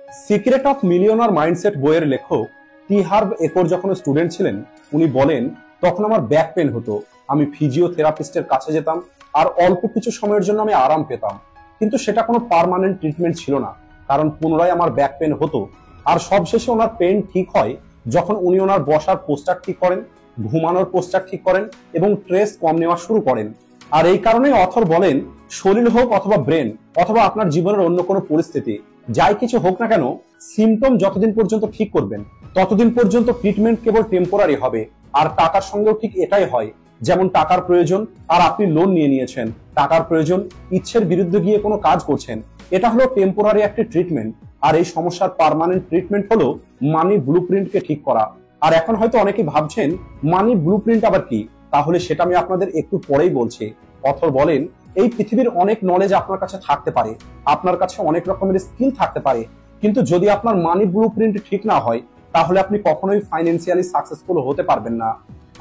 Secret of millionaire mindset বইয়ের লেখক টি herb acre যখন স্টুডেন্ট ছিলেন, উনি বলেন, তখন আমার ব্যাক পেন হতো, আমি ফিজিওথেরাপিস্টের কাছে যেতাম আর অল্প কিছু সময়ের জন্য আমি আরাম পেতাম, কিন্তু সেটা কোনো পার্মানেন্ট ট্রিটমেন্ট ছিল না, কারণ পুনরায় আমার ব্যাক পেন হতো। আর সবশেষে ওনার পেন ঠিক হয় যখন উনি ওনার বসার পোস্টার ঠিক করেন, ঘুমানোর পোস্টার ঠিক করেন এবং স্ট্রেস কম নেওয়া শুরু করেন। আর এই কারণেই অথর বলেন, শরীর হোক অথবা ব্রেন অথবা আপনার জীবনের অন্য কোনো পরিস্থিতি, যাই কিছু হোক না কেন, সিমটম যতদিন পর্যন্ত ঠিক করবেন ততদিন পর্যন্ত ট্রিটমেন্ট কেবল টেম্পোরারি হবে। আর টাকার সঙ্গেও ঠিক এটাই হয়, যেমন টাকার প্রয়োজন আর আপনি লোন নিয়ে নিয়েছেন, টাকার প্রয়োজন, ইচ্ছের বিরুদ্ধে গিয়ে কোনো কাজ করছেন, এটা হলো টেম্পোরারি একটি ট্রিটমেন্ট। আর এই সমস্যার পার্মানেন্ট ট্রিটমেন্ট হলো মানি ব্লুপ্রিন্টকে ঠিক করা। আর এখন হয়তো অনেকেই ভাবছেন মানি ব্লুপ্রিন্ট আবার কি, তাহলে সেটা আমি আপনাদের একটু পরেই বলছি। অথর বলেন, এই পৃথিবীর অনেক নলেজ আপনার কাছে থাকতে পারে, আপনার কাছে অনেক রকমের স্কিল থাকতে পারে, কিন্তু যদি আপনার মানি ব্লুপ্রিন্ট ঠিক না হয় তাহলে আপনি কখনোই ফাইন্যান্সিয়ালি সাকসেসফুল হতে পারবেন না।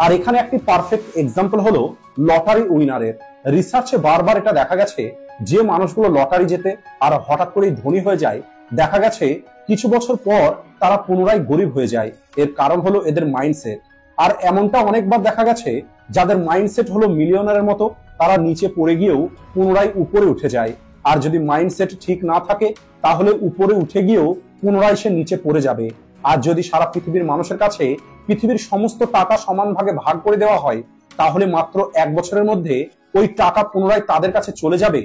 আর এখানে একটি পারফেক্ট এক্সাম্পল হলো লটারি উইনারের। রিসার্চে বারবার এটা দেখা গেছে, যে মানুষগুলো লটারি জেতে আর হঠাৎ করেই ধনী হয়ে যায়, দেখা গেছে কিছু বছর পর তারা পুনরায় গরিব হয়ে যায়। এর কারণ হলো এদের মাইন্ডসেট। আর এমনটা অনেকবার দেখা গেছে, যাদের মাইন্ডসেট হলো মিলিয়নারের মতো, তারা নিচে পড়ে গিয়েও পুনরায় উপরে উঠে যায়। আর যদি মাইন্ডসেট ঠিক না থাকে তাহলে উপরে উঠে গিয়েও পুনরায় সে নিচে পড়ে যাবে। আর যদি সারা পৃথিবীর মানুষের কাছে পৃথিবীর সমস্ত টাকা সমান ভাগে ভাগ করে দেওয়া হয়, তাহলে মাত্র 1 বছরের মধ্যে ওই টাকা পুনরায় তাদের কাছে চলে যাবে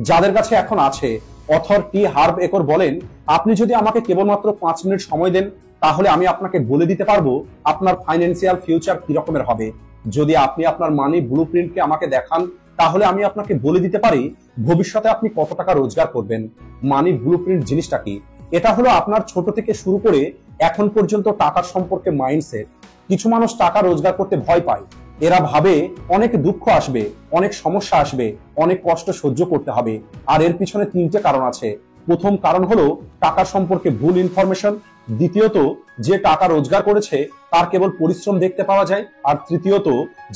যাদের কাছে এখন আছে। অথর টি হার্ভ একর বলেন, আপনি যদি আমাকে কেবলমাত্র 5 মিনিট সময় দেন, তাহলে আমি আপনাকে বলে দিতে পারবো আপনার ফাইন্যান্সিয়াল ফিউচার কি রকমের হবে। যদি আপনি আপনার মানি ব্লুপ্রিন্টকে আমাকে দেখান, তাহলে আমি আপনাকে বলে দিতে পারি ভবিষ্যতে আপনি কত টাকা রোজগার করবেন। মানি ব্লুপ্রিন্ট জিনিসটা কি? এটা হলো আপনার ছোট থেকে শুরু করে এখন পর্যন্ত টাকার সম্পর্কে মাইন্ডসেট। কিছু মানুষ টাকা রোজগার করতে ভয় পায়, এরা ভাবে অনেক দুঃখ আসবে, অনেক সমস্যা আসবে, অনেক কষ্ট সহ্য করতে হবে। আর এর পিছনে 3টে কারণ আছে। প্রথম কারণ হলো টাকা সম্পর্কে ভুল ইনফরমেশন, দ্বিতীয়ত যে টাকা রোজগার করেছে তার কেবল পরিশ্রম দেখতে পাওয়া যায়, আর তৃতীয়ত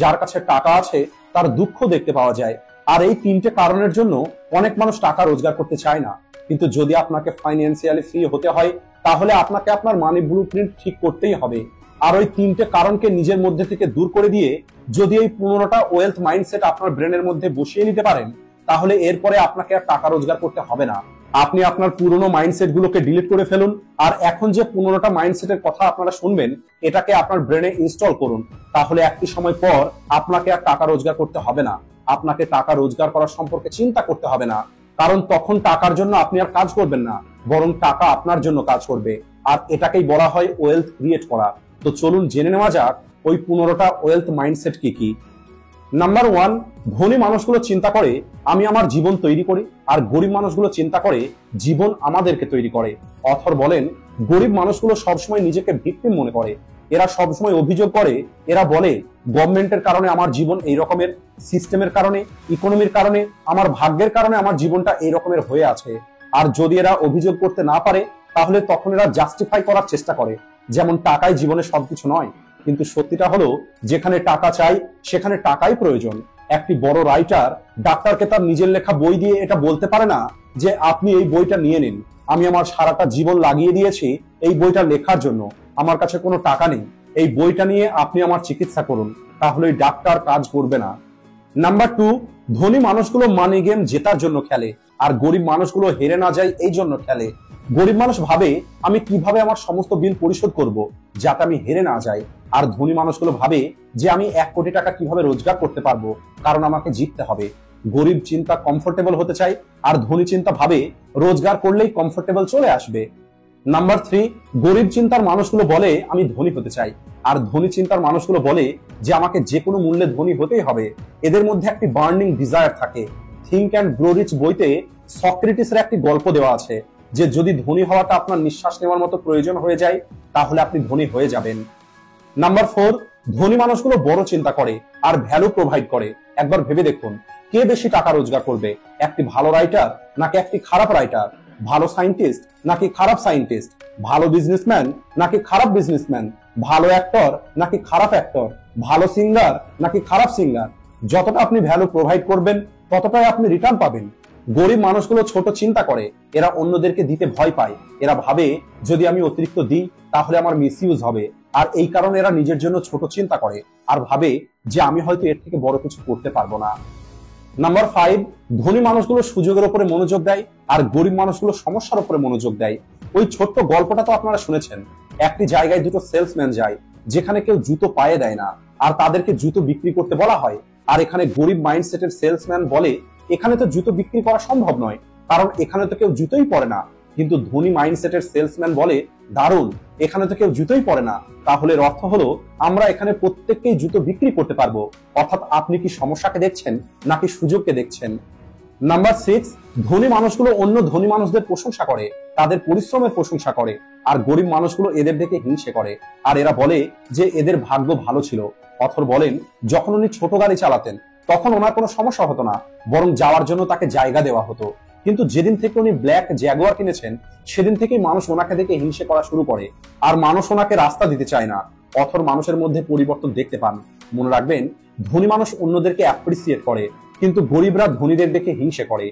যার কাছে টাকা আছে তার দুঃখ দেখতে পাওয়া যায়। আর এই 3টে কারণের জন্য অনেক মানুষ টাকা রোজগার করতে চায় না। কিন্তু যদি আপনাকে ফাইন্যান্সিয়ালি ফ্রি হতে হয়, তাহলে আপনাকে আপনার মানি ব্লুপ্রিন্ট ঠিক করতেই হবে। আর ওই 3টে কারণকে নিজের মধ্যে থেকে দূর করে দিয়ে যদি এই 15টা ওয়েলথ মাইন্ডসেট আপনার ব্রেনের মধ্যে বসিয়ে নিতে পারেন, তাহলে এরপরে আপনাকে আর টাকা রোজগার করতে হবে না। আপনি আপনার পুরনো মাইন্ডসেট গুলোকে ডিলিট করে ফেলুন, আর এখন যে 15টা মাইন্ডসেটের কথা আপনারা শুনবেন, এটাকে আপনার ব্রেনে ইনস্টল করুন। তাহলে একটি সময় পর আপনাকে আর টাকা রোজগার করতে হবে না, আপনাকে টাকা রোজগার করার সম্পর্কে চিন্তা করতে হবে না, কারণ তখন টাকার জন্য আপনি আর কাজ করবেন না, বরং টাকা আপনার জন্য কাজ করবে। আর এটাকেই বলা হয় ওয়েলথ ক্রিয়েট করা। তো চলুন জেনে নেওয়া যাক ওই 15টা ওয়েলথ মাইন্ডসেট কি কি। নাম্বার 1, ধনী মানুষগুলো চিন্তা করে আমি আমার জীবন তৈরি করি, আর গরিব মানুষগুলো চিন্তা করে জীবন আমাদেরকে তৈরি করে। অথর বলেন, গরিব মানুষগুলো সবসময় নিজেকে ভিকটিম মনে করে, এরা সবসময় অভিযোগ করে, এরা বলে গভর্নমেন্টের কারণে আমার জীবন এই রকমের, সিস্টেমের কারণে, ইকোনমির কারণে, আমার ভাগ্যের কারণে আমার জীবনটা এই রকমের হয়ে আছে। আর যদি এরা অভিযোগ করতে না পারে, তাহলে তখন এরা জাস্টিফাই করার চেষ্টা করে, যেমন টাকাই জীবনে সবকিছু নয়। কিন্তু সত্যিটা হলো, যেখানে টাকা চাই সেখানে টাকাই প্রয়োজন। একটি বড় রাইটার ডাক্তারকে তার নিজের লেখা বই দিয়ে এটা বলতে পারে না যে আপনি এই বইটা নিয়ে নিন, আমি আমার সারাটা জীবন লাগিয়ে দিয়েছি এই বইটা লেখার জন্য, আমার কাছে কোনো টাকা নেই, এই বইটা নিয়ে আপনি আমার চিকিৎসা করুন, তাহলে ডাক্তার কাজ করবে না। নাম্বার 2, ধনী মানুষগুলো মানি গেম জেতার জন্য খেলে, আর গরিব মানুষগুলো হেরে না যায় এই জন্য খেলে। গরিব মানুষ ভাবে আমি কিভাবে আমার সমস্ত বিল পরিশোধ করব যাতে আমি হেরে না যাই, আর ধনী মানুষগুলো ভাবে যে আমি 1 কোটি টাকা কিভাবে রোজগার করতে পারবো, কারণ আমাকে জিততে হবে। গরিব চিন্তা কমফোর্টেবল হতে চায়, আর ধনী চিন্তা ভাবে রোজগার করলেই কমফোর্টেবল চলে আসবে। নাম্বার 3, গরিব চিন্তার মানুষগুলো বলে আমি ধনী হতে চাই, আর ধনী চিন্তার মানুষগুলো বলে যে আমাকে যে কোনো মূল্যে ধনী হতেই হবে। এদের মধ্যে একটি বার্নিং ডিজায়ার থাকে। থিঙ্ক অ্যান্ড গ্রো রিচ বইতে সক্রেটিসের একটি গল্প দেওয়া আছে যে যদি ধনী হওয়াটা আপনার নিঃশ্বাস নেওয়ার মতো প্রয়োজন হয়ে যায়, তাহলে আপনি ধনী হয়ে যাবেন। নাম্বার 4, ধনী মানুষগুলো বড় চিন্তা করে আর ভ্যালু প্রোভাইড করে। একবার ভেবে দেখুন, কে বেশি টাকা রোজগার করবে, একটি ভালো রাইটার নাকি একটি খারাপ রাইটার, ভালো সায়েন্টিস্ট নাকি খারাপ সায়েন্টিস্ট, ভালো বিজনেসম্যান নাকি খারাপ বিজনেসম্যান, ভালো অ্যাক্টর নাকি খারাপ অ্যাক্টর, ভালো সিঙ্গার নাকি খারাপ সিঙ্গার। যতটা আপনি ভ্যালু প্রোভাইড করবেন ততটাই আপনি রিটার্ন পাবেন। গরিব মানুষগুলো ছোট চিন্তা করে, এরা অন্যদেরকে দিতে ভয় পায়। এরা ভাবে যদি আমি অতিরিক্ত দিই তাহলে আমার মিসইউজ হবে, আর এই কারণে এরা নিজের জন্য ছোট চিন্তা করে আর ভাবে যে আমি হয়তো এর থেকে বড় কিছু করতে পারবো না। নাম্বার 5, ধনী মানুষগুলো সুযোগের উপরে মনোযোগ দেয় আর গরিব মানুষগুলো সমস্যার উপরে মনোযোগ দেয়। ওই ছোট্ট গল্পটা তো আপনারা শুনেছেন, একটি জায়গায় দুটো সেলসম্যান যায় যেখানে কেউ জুতো পায়ে দেয় না আর তাদেরকে জুতো বিক্রি করতে বলা হয়। আর এখানে গরিব মাইন্ডসেটের সেলসম্যান বলে এখানে তো জুতো বিক্রি করা সম্ভব নয়, কারণ এখানে তো কেউ জুতোই পরে না। কিন্তু ধনী মাইন্ডসেটের সেলসম্যান বলে দারুণ, এখানে তো কেউ জুতোই পরে না, তাহলে এর অর্থ হলো আমরা এখানে প্রত্যেককেই জুতো বিক্রি করতে পারবো। অর্থাৎ আপনি কি সমস্যাকে দেখছেন নাকি সুযোগকে দেখছেন? নাম্বার 6, ধনী মানুষগুলো অন্য ধনী মানুষদের প্রশংসা করে, তাদের পরিশ্রমের প্রশংসা করে, আর গরিব মানুষগুলো এদের দেখে হিংসে করে। আর এরা বলে যে এদের ভাগ্য ভালো ছিল। অথর বলেন যখন উনি ছোট গাড়ি চালাতেন তখন ওনার কোনো সমস্যা হতো না, বরং যাওয়ার জন্য তাকে জায়গা দেওয়া হতো। কিন্তু যেদিন থেকে উনি ব্ল্যাক জ্যাগুয়ার কিনেছেন সেদিন থেকেই মানুষ ওনাকে দেখে হিংসে করা শুরু করে, আর মানুষ ওনাকে রাস্তা দিতে চায় না। অথর মানুষের মধ্যে পরিবর্তন দেখতে পান। মনে রাখবেন, ধনী মানুষ অন্যদেরকে অ্যাপ্রিসিয়েট করে, কিন্তু গরিবরা ধনীদের দেখে হিংসে করে।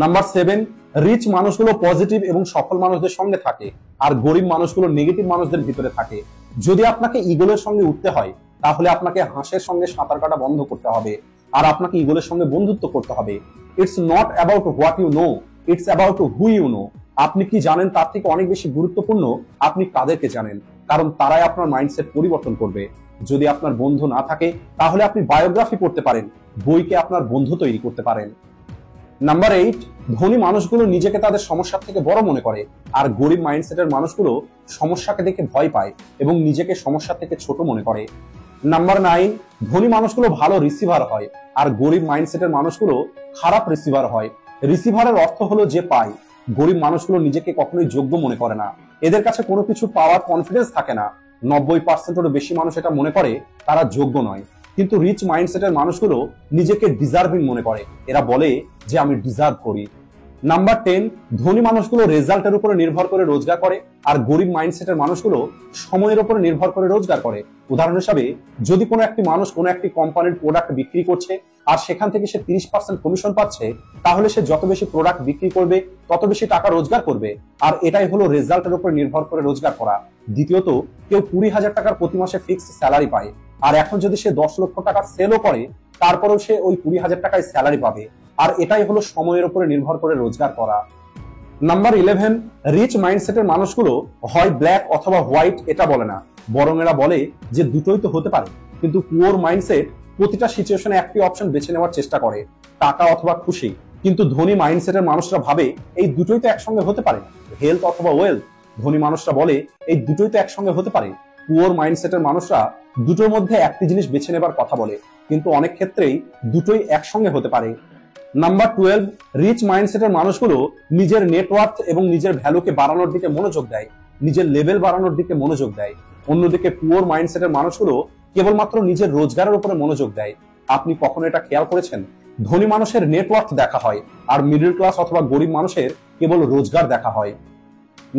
নাম্বার 7, রিচ মানুষগুলো পজিটিভ এবং সফল মানুষদের সঙ্গে থাকে, আর গরিব মানুষগুলো নেগেটিভ মানুষদের ভিতরে থাকে। যদি আপনাকে ইগলের সঙ্গে উঠতে হয় তাহলে আপনাকে হাঁসের সঙ্গে সাঁতার কাটা বন্ধ করতে হবে, আর আপনাকে ইগলের সঙ্গে বন্ধুত্ব করতে হবে। It's not about what you know, it's about who you know. আপনি কি জানেন তার থেকে অনেক বেশি গুরুত্বপূর্ণ আপনি কাদেরকে জানেন, কারণ তারাই আপনার মাইন্ডসেট পরিবর্তন করবে। যদি আপনার বন্ধু না থাকে তাহলে আপনি বায়োগ্রাফি পড়তে পারেন, বইকে আপনার বন্ধু তৈরি করতে পারেন। নাম্বার 8, ধনী মানুষগুলো নিজেকে তাদের সমস্যার থেকে বড় মনে করে, আর গরিব মাইন্ডসেটের মানুষগুলো সমস্যাকে দেখে ভয় পায় এবং নিজেকে সমস্যা থেকে ছোট মনে করে। নাম্বার 9, ধনী মানুষগুলো ভালো রিসিভার হয়, আর গরিব মাইন্ডসেটের মানুষগুলো খারাপ রিসিভার হয়। রিসিভারের অর্থ হলো যে পায়। গরিব মানুষগুলো নিজেকে কখনোই যোগ্য মনে করে না, এদের কাছে কোনো কিছু পাওয়ার কনফিডেন্স থাকে না। 90%-এরও বেশি মানুষ এটা মনে করে তারা যোগ্য নয়। কিন্তু রিচ মাইন্ডসেটের মানুষগুলো নিজেকে ডিজার্ভিং মনে করে, এরা বলে যে আমি ডিজার্ভ করি। নাম্বার 10, ধনী মানুষগুলো রেজাল্টের উপরে নির্ভর করে রোজগার করে, আর গরিব মাইন্ডসেটের মানুষগুলো সময়ের উপরে নির্ভর করে রোজগার করে। উদাহরণ হিসাবে, যদি কোনো একটি মানুষ কোনো একটি কোম্পানির প্রোডাক্ট বিক্রি করছে আর সেখান থেকে সে 30% কমিশন পাচ্ছে, তাহলে সে যত বেশি প্রোডাক্ট বিক্রি করবে তত বেশি টাকা রোজগার করবে। আর এটাই হলো রেজাল্টের উপর নির্ভর করে রোজগার করা। দ্বিতীয়ত, কেউ 20,000 টাকার প্রতি মাসে ফিক্সড স্যালারি পায়, আর এখন যদি সে 10 লক্ষ টাকার সেলও করে তারপরেও সে ওই 20,000 টাকায় স্যালারি পাবে। আর এটাই হলো সময়ের উপরে নির্ভর করে রোজগার করা। নাম্বার 11, রিচ মাইন্ডসেটের মানুষগুলো হয় ব্ল্যাক অথবা হোয়াইট এটা বলে না, বরং এরা বলে যে দুটোই তো হতে পারে। কিন্তু পুয়ার মাইন্ডসেট প্রতিটা সিচুয়েশনে একটি অপশন বেছে নেওয়ার চেষ্টা করে, টাকা অথবা খুশি। কিন্তু ধনী মাইন্ডসেটের মানুষরা ভাবে এই দুটোই তো একসঙ্গে হতে পারে, হেলথ অথবা ওয়েলথ। ধনী মানুষরা বলে এই দুটোই তো একসঙ্গে হতে পারে। পুয়ার মাইন্ডসেটের মানুষরা দুটোর মধ্যে একটি জিনিস বেছে নেবার কথা বলে, কিন্তু অনেক ক্ষেত্রেই দুটোই একসঙ্গে হতে পারে। নাম্বার 12, রিচ মাইন্ডসেটের মানুষগুলো নিজের নেটওয়ার্থ এবং নিজের ভ্যালুকে বাড়ানোর দিকে মনোযোগ দেয়, নিজের লেভেল বাড়ানোর দিকে মনোযোগ দেয়। অন্যদিকে পুয়ার মাইন্ডসেটের মানুষগুলো কেবলমাত্র নিজের রোজগারের উপরে মনোযোগ দেয়। আপনি কখনো এটা খেয়াল করেছেন? ধনী মানুষের নেটওয়ার্থ দেখা হয়, আর মিডল ক্লাস অথবা গরিব মানুষের কেবল রোজগার দেখা হয়।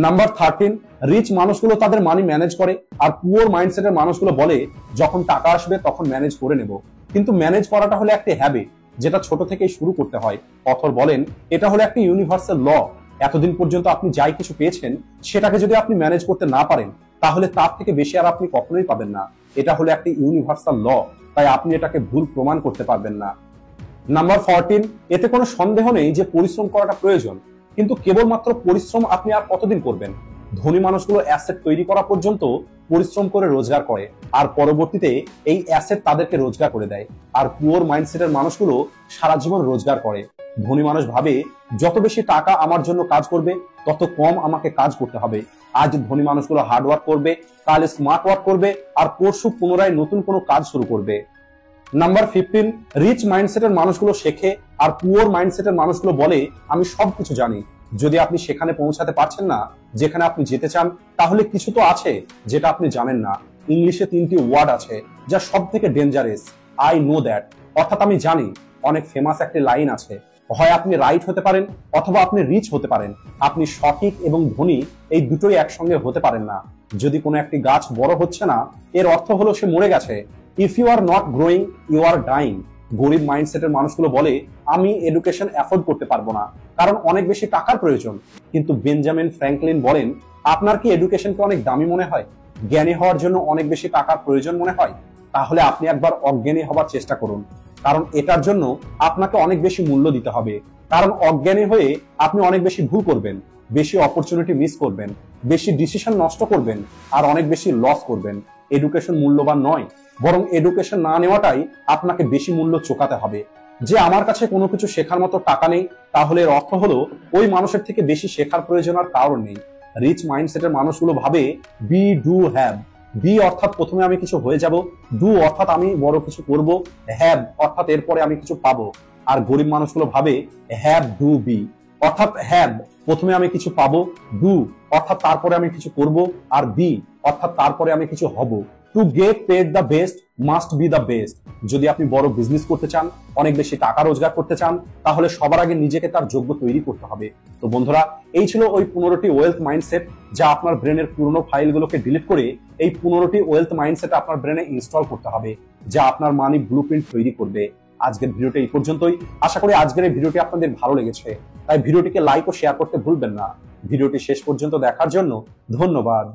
নাম্বার 13, রিচ মানুষগুলো তাদের মানি ম্যানেজ করে, আর পুয়ার মাইন্ডসেটের মানুষগুলো বলে যখন টাকা আসবে তখন ম্যানেজ করে নেব। কিন্তু ম্যানেজ করাটা হলো একটা হ্যাবিট, যেটা ছোট থেকেই শুরু করতে হয়। অথর বলেন এটা হলো একটা ইউনিভার্সাল ল। এতদিন পর্যন্ত আপনি যাই কিছু পেয়েছেন সেটাকে যদি আপনি ম্যানেজ করতে না পারেন তাহলে তার থেকে বেশি আর আপনি কখনোই পাবেন না। এটা হলো একটা ইউনিভার্সাল ল, তাই আপনি এটাকে ভুল প্রমাণ করতে পারবেন না। নাম্বার 14, এতে কোনো সন্দেহ নেই যে পরিশ্রম করাটা প্রয়োজন, কিন্তু কেবলমাত্র পরিশ্রম আপনি আর কতদিন করবেন? ধনী মানুষগুলো অ্যাসেট তৈরি করা পর্যন্ত পরিশ্রম করে রোজগার করে, আর পরবর্তীতে এই অ্যাসেট তাদেরকে রোজগার করে দেয়। আর পুয়ার মাইন্ডসেটের মানুষগুলো সারা জীবন রোজগার করে। ধনী মানুষ ভাবে যত বেশি টাকা আমার জন্য কাজ করবে তত কম আমাকে কাজ করতে হবে। আজ ধনী মানুষগুলো হার্ড ওয়ার্ক করবে, কাল স্মার্ট ওয়ার্ক করবে, আর পরশু পুনরায় নতুন কোনো কাজ শুরু করবে। নাম্বার 15, রিচ মাইন্ডসেটের মানুষগুলো শেখে, আর পুয়ার মাইন্ডসেটের মানুষগুলো বলে আমি সবকিছু জানি। যদি আপনি সেখানে পৌঁছাতে পারছেন না যেখানে আপনি যেতে চান, তাহলে কিছু তো আছে যেটা আপনি জানেন না। ইংলিশে 3টি ওয়ার্ড আছে যা সব থেকে ডেঞ্জারাস, আই নো দ্যাট, অর্থাৎ আমি জানি। অনেক ফেমাস একটি লাইন আছে, হয় আপনি রাইট হতে পারেন অথবা আপনি রিচ হতে পারেন। আপনি সঠিক এবং ধনী এই দুটোই একসঙ্গে হতে পারেন না। যদি কোনো একটি গাছ বড় হচ্ছে না এর অর্থ হলো সে মরে গেছে। If you are not growing you are dying. গরিব মাইন্ডসেটের মানুষগুলো বলে আমি এডুকেশন অ্যাফোর্ড করতে পারবো না, কারণ অনেক বেশি টাকার প্রয়োজন। কিন্তু বেঞ্জামিন ফ্র্যাঙ্কলিন বলেন, আপনার কি এডুকেশনকে অনেক দামি মনে হয়? জ্ঞানী হওয়ার জন্য অনেক বেশি টাকার প্রয়োজন মনে হয়? তাহলে আপনি একবার অজ্ঞানী হবার চেষ্টা করুন, কারণ এটার জন্য আপনাকে অনেক বেশি মূল্য দিতে হবে। কারণ অজ্ঞানী হয়ে আপনি অনেক বেশি ভুল করবেন, বেশি অপরচুনিটি মিস করবেন, বেশি ডিসিশন নষ্ট করবেন, আর অনেক বেশি লস করবেন। এডুকেশন মূল্যবান নয়, বরং এডুকেশন না নেওয়াটাই আপনাকে বেশি মূল্য চোকাতে হবে। যে আমার কাছে কোনো কিছু শেখার মতো টাকা নেই, তাহলে এর অর্থ হলো ওই মানুষের থেকে বেশি শেখার প্রয়োজন আর কারণ নেই। রিচ মাইন্ডসেটের মানুষগুলো ভাবে বি ডু হ্যাভ। বি অর্থাৎ প্রথমে আমি কিছু হয়ে যাব, ডু অর্থাৎ আমি বড় কিছু করব, হ্যাভ অর্থাৎ এরপরে আমি কিছু পাবো। আর গরিব মানুষগুলো ভাবে হ্যাভ ডু বি, অর্থাৎ হ্যাভ প্রথমে আমি কিছু পাবো, ডু অর্থাৎ তারপরে আমি কিছু করব, আর বি অর্থাৎ তারপরে আমি কিছু হব। To get paid the best must be the best. যদি আপনি বড় বিজনেস করতে চান, অনেক বেশি টাকা রোজগার করতে চান, তাহলে সবার আগে নিজেকে তার যোগ্য তৈরি করতে হবে। তো বন্ধুরা, এই ছিল ওই 15টি ওয়েলথ মাইন্ডসেট, যা আপনার ব্রেনের পুরনো ফাইলগুলোকে ডিলিট করে এই 15টি ওয়েলথ মাইন্ডসেট আপনার ব্রেনে ইনস্টল করতে হবে, যা আপনার মানি ব্লুপ্রিন্ট তৈরি করবে। আজকের ভিডিওটা এই পর্যন্তই। আশা করি আজকের এই ভিডিওটি আপনাদের ভালো লেগেছে, তাই ভিডিওটিকে লাইক ও শেয়ার করতে ভুলবেন না। ভিডিওটি শেষ পর্যন্ত দেখার জন্য ধন্যবাদ।